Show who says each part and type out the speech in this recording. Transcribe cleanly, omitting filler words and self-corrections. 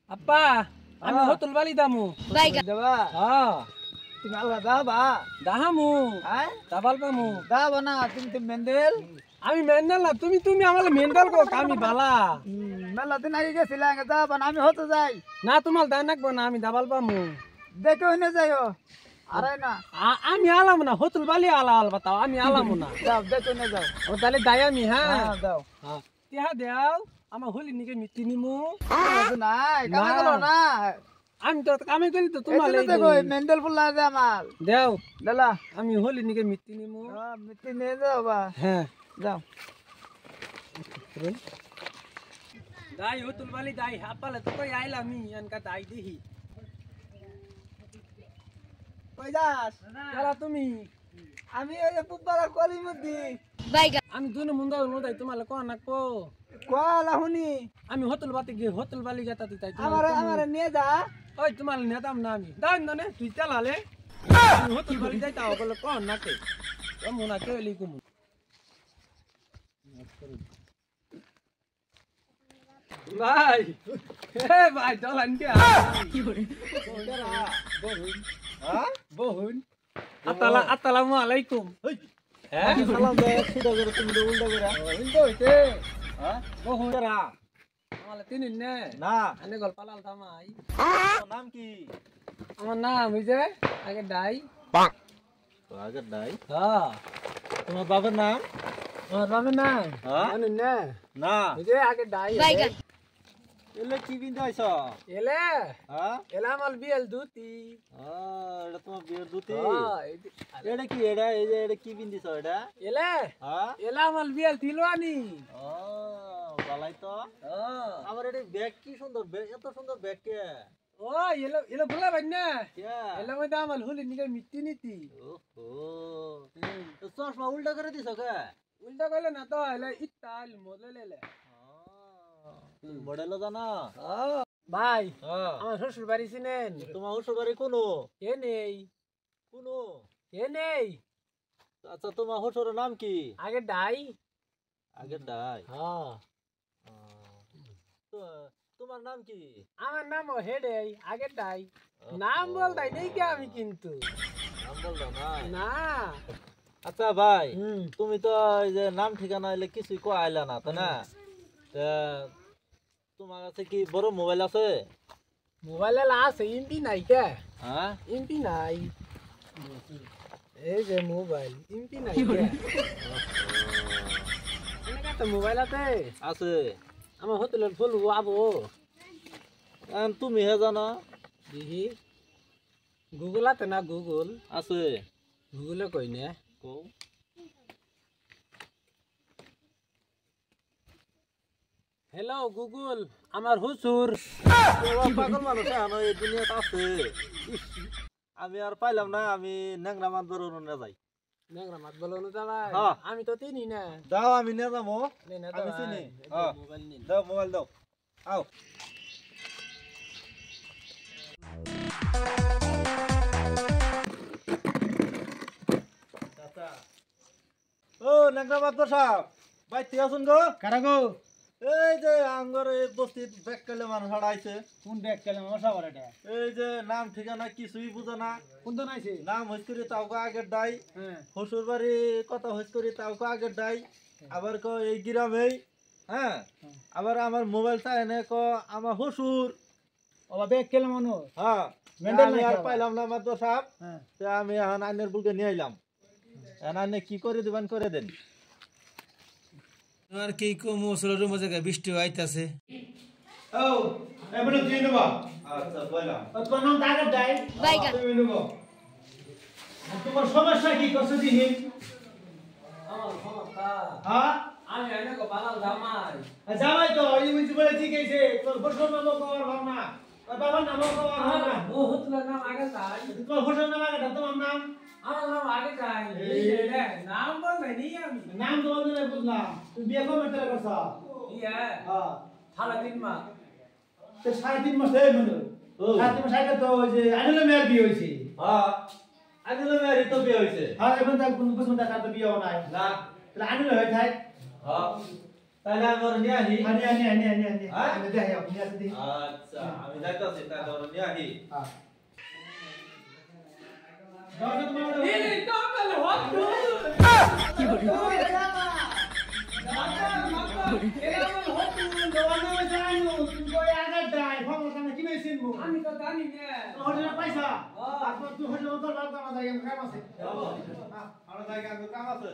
Speaker 1: আপ্পা আমি হোটেল বালি দামু
Speaker 2: দেবা
Speaker 1: হ্যাঁ
Speaker 2: তুমি আল্লাহ দাবা
Speaker 1: দাহামু
Speaker 2: হ্যাঁ
Speaker 1: দাবাল পামু
Speaker 2: দাবা না তুমি তো মেন্ডেল
Speaker 1: আমি মেন্ডাল না তুমি তুমি আমাকে মেন্ডাল কো আমি বালা
Speaker 2: মেলা দিন আগে গেছিলাম দাবা না আমি হতে যাই
Speaker 1: না তোমার দায় নাকবো না আমি দাবাল পামু
Speaker 2: দেখে হইনে যাইও আরে না
Speaker 1: আমি আলাম না হোটেল বালি আলা আল বাতাও আমি আলাম না
Speaker 2: যাও দেখে হইনে যাও
Speaker 1: ও তাহলে দায় আমি হ্যাঁ
Speaker 2: হ্যাঁ দাও
Speaker 1: হ্যাঁ টিহা দেও আমার হলি নিকে মিটি নিমু
Speaker 2: নাই কামে গেল না
Speaker 1: আমি তো কামে করি তো তোমার
Speaker 2: এই দেখো মেন্ডেল ফুল লাগে আমার
Speaker 1: দেও
Speaker 2: দালা
Speaker 1: আমি হলি নিকে মিটি নিমু
Speaker 2: মিটি নিয়ে যাও বা
Speaker 1: হ্যাঁ
Speaker 2: যাও
Speaker 1: দাই হোটেল বালি দাই আপালে তো কই আইলামি এনকা দাই দেহি
Speaker 2: কই যাস
Speaker 1: কেলা তুমি
Speaker 2: আমি ওই পুপারা কলি মধ্যে
Speaker 1: আমি দুনো মুন্দা মুদাই তোমালে কোন নাকো
Speaker 2: কোয়ালা হুনি
Speaker 1: আমি হোটেল বালি গেতা তুই তাই
Speaker 2: আমারে নিয়ে যা
Speaker 1: ওই তোমার নেতাম না আমি দাই না তুই চালালে আমি হোটেল বালি যাইতা বলে কোন নাকে এমন না কেলি কুমু ভাই হে ভাই চলান কে কি করে বহুন আসসালামু আলাইকুম হ্যাঁ
Speaker 2: সালাম দে সিধা করে তুমি উল্টা করে
Speaker 1: হিন্দু হইতে
Speaker 2: হ্যাঁ
Speaker 1: বহুন
Speaker 2: রা
Speaker 1: আমালে তিনিন নে
Speaker 2: না
Speaker 1: আনে গল পালাল থামাই
Speaker 2: তোর নাম কি
Speaker 1: আমার নাম হইছে আগে ডাই
Speaker 2: তো আগে নাই
Speaker 1: হ্যাঁ
Speaker 2: তোমার বাবার নাম
Speaker 1: আমার বাবার নাম
Speaker 2: হ্যাঁ
Speaker 1: আনে নে
Speaker 2: না
Speaker 1: হইছে আগে ডাই
Speaker 2: এলে কি বিন্দু আইছ
Speaker 1: এলে
Speaker 2: হ্যাঁ
Speaker 1: এলা মাল বিএল দুতি
Speaker 2: এটা তোমার বিয়ের দুতি
Speaker 1: হ্যাঁ
Speaker 2: এটা কি এটা এই যে এটা কি বিন্দিছ এটা
Speaker 1: এলে
Speaker 2: হ্যাঁ
Speaker 1: এলা মাল বিএল তিলওয়ানি
Speaker 2: ও বালাই তো
Speaker 1: হ্যাঁ
Speaker 2: আমার এটা ব্যাগ কি সুন্দর ব্যাগ এত সুন্দর ব্যাগ কে
Speaker 1: ও এলো এলো বলা ভাই না
Speaker 2: কে
Speaker 1: এলা মধ্যে আমার হুলি নিকে মিটি নীতি
Speaker 2: ওহো তো চশমা উল্টা করে দিছ কে
Speaker 1: উল্টা কইলে না তো এলা ইতাল মদলেলে
Speaker 2: মডেল জানা
Speaker 1: ভাই
Speaker 2: হ্যাঁ
Speaker 1: আমার শ্বশুর বাড়ি চিনেন
Speaker 2: তোমার শ্বশুর বাড়ি কোনো
Speaker 1: কে নেই
Speaker 2: কোনো
Speaker 1: কে নেই
Speaker 2: আচ্ছা তোমার শ্বশুরের নাম কি
Speaker 1: আগে ডাই
Speaker 2: আগে ডাই
Speaker 1: হ্যাঁ
Speaker 2: তো তোমার নাম কি
Speaker 1: আমার নাম হেডে আগে ডাই নাম বল তাই নেই কি আমি কিন্তু
Speaker 2: নাম বলবা না
Speaker 1: না
Speaker 2: আচ্ছা ভাই
Speaker 1: হুম
Speaker 2: তুমি তো এই যে নাম ঠিকানা এলে কিছুই কো আইলা না তাই না তা তোমার কাছে কি বড় মোবাইল আছে
Speaker 1: মোবাইলে আছে এমপি নাই কে
Speaker 2: হ্যাঁ
Speaker 1: এমপি নাই এই যে মোবাইল এমপি নাই কে এনেকা তো মোবাইল আছে
Speaker 2: আছে
Speaker 1: আমার হোটেলের ফুল আবো
Speaker 2: তুমি হে জানা
Speaker 1: দেখি গুগল আছে না গুগল
Speaker 2: আছে
Speaker 1: গুগলে কই না
Speaker 2: কও
Speaker 1: হ্যালো গুগল আমার হুসুর
Speaker 2: পাগল মানুষ এখন এই দুনিয়াতে আছে আমি আর পাইলাম না আমি ন্যাংরা মাছ ধরুন না যাই
Speaker 1: নেংরা মাত বলো না ভাই
Speaker 2: হ্যাঁ।
Speaker 1: আমি তো চিনি না
Speaker 2: দাও আমি নিয়ে যাবো
Speaker 1: নে না
Speaker 2: আমি চিনি।
Speaker 1: মোবাইল নিন
Speaker 2: দাও মোবাইল দাও আও ও ন্যাংরা মাছ সাহেব বাইতে আসুন গো
Speaker 1: কারা গো
Speaker 2: এই যে আঙ্গর এই বস্তির ব্যাগ কেলে মানুষ হারাইছে
Speaker 1: কোন ব্যাগ কেলে মশা বড় এটা
Speaker 2: এই যে নাম ঠিকানা কিছুই বুঝে না
Speaker 1: কোন তো নাইছে
Speaker 2: নাম হইস করি তাওকে আগের দাই
Speaker 1: হ্যাঁ
Speaker 2: শ্বশুর বাড়ি কথা হইস করি তাওকে আগের দাই আবার ক এই গ্রামেই হ্যাঁ আবার আমার মোবাইল চাই এনে ক আমার শ্বশুর
Speaker 1: ওবা ব্যাগ কেলে মানুষ
Speaker 2: হ্যাঁ
Speaker 1: মেন্ডেল
Speaker 2: আমি
Speaker 1: নাকি
Speaker 2: আর
Speaker 1: আবার?
Speaker 2: পাইলাম না মাত্র সাহেব
Speaker 1: হ্যাঁ
Speaker 2: তা আমি এখন আইনের বুলকে নিয়ে আইলাম এখন আইনে কি করে দিবেন করে দেন
Speaker 3: আর কি কমু আসলে মজা বৃষ্টি আইতাছে
Speaker 1: ও এবারে তুই নেবা
Speaker 2: আচ্ছা বললাম
Speaker 1: তোর নাম দাগা দাই তুমি নেব তোমার সমস্যা কি কষ্ট দিন আমার সমস্যা হ্যাঁ আমি আইনা কো বালাল জামাই জামাই তো এই বুঝি বলে ঠিক আছে তোর বসর নাম কবার ভাবনা তোর বাবার নাম কবার ভাবনা ও হতলা নাম আগে তাই তোর বসর নাম আগে তোমার নাম আমার নাম আগে তাই এই রে নাম বল নাই আমি নাম তো বলতে বুঝলাম তুই বিয়ে কবে করে করছ ইয়া হ্যাঁ সাড়ে 3 মাস তো 3.5 মাস হয়ে গেল 3.5 মাস আগে তো ওই যে আনিল মেয়ের বিয়ে হইছে
Speaker 2: হ্যাঁ আইনে মেরি তো বিয়ে হইছে
Speaker 1: হ্যাঁ এখন তার কোন পছন্দ কার তো বিয়ে নাই
Speaker 2: না
Speaker 1: তাহলে আনিল হয়ে থাকে
Speaker 2: হ্যাঁ তাহলে আমি ওর নিয়ে আহি
Speaker 1: আনি
Speaker 2: হ্যাঁ?
Speaker 1: আমি দেখাই আপনি আছে দেখি
Speaker 2: আচ্ছা আমি যাইতাছি তাহলে ওর নিয়ে আহি
Speaker 1: হ্যাঁ যাও তো তোমার
Speaker 4: আমি তো জানি না
Speaker 1: হোটেলে পয়সা তারপর তুই হোটেলে তো লাভ করা যায় কাম আছে
Speaker 2: আমরা জায়গা কাম আছে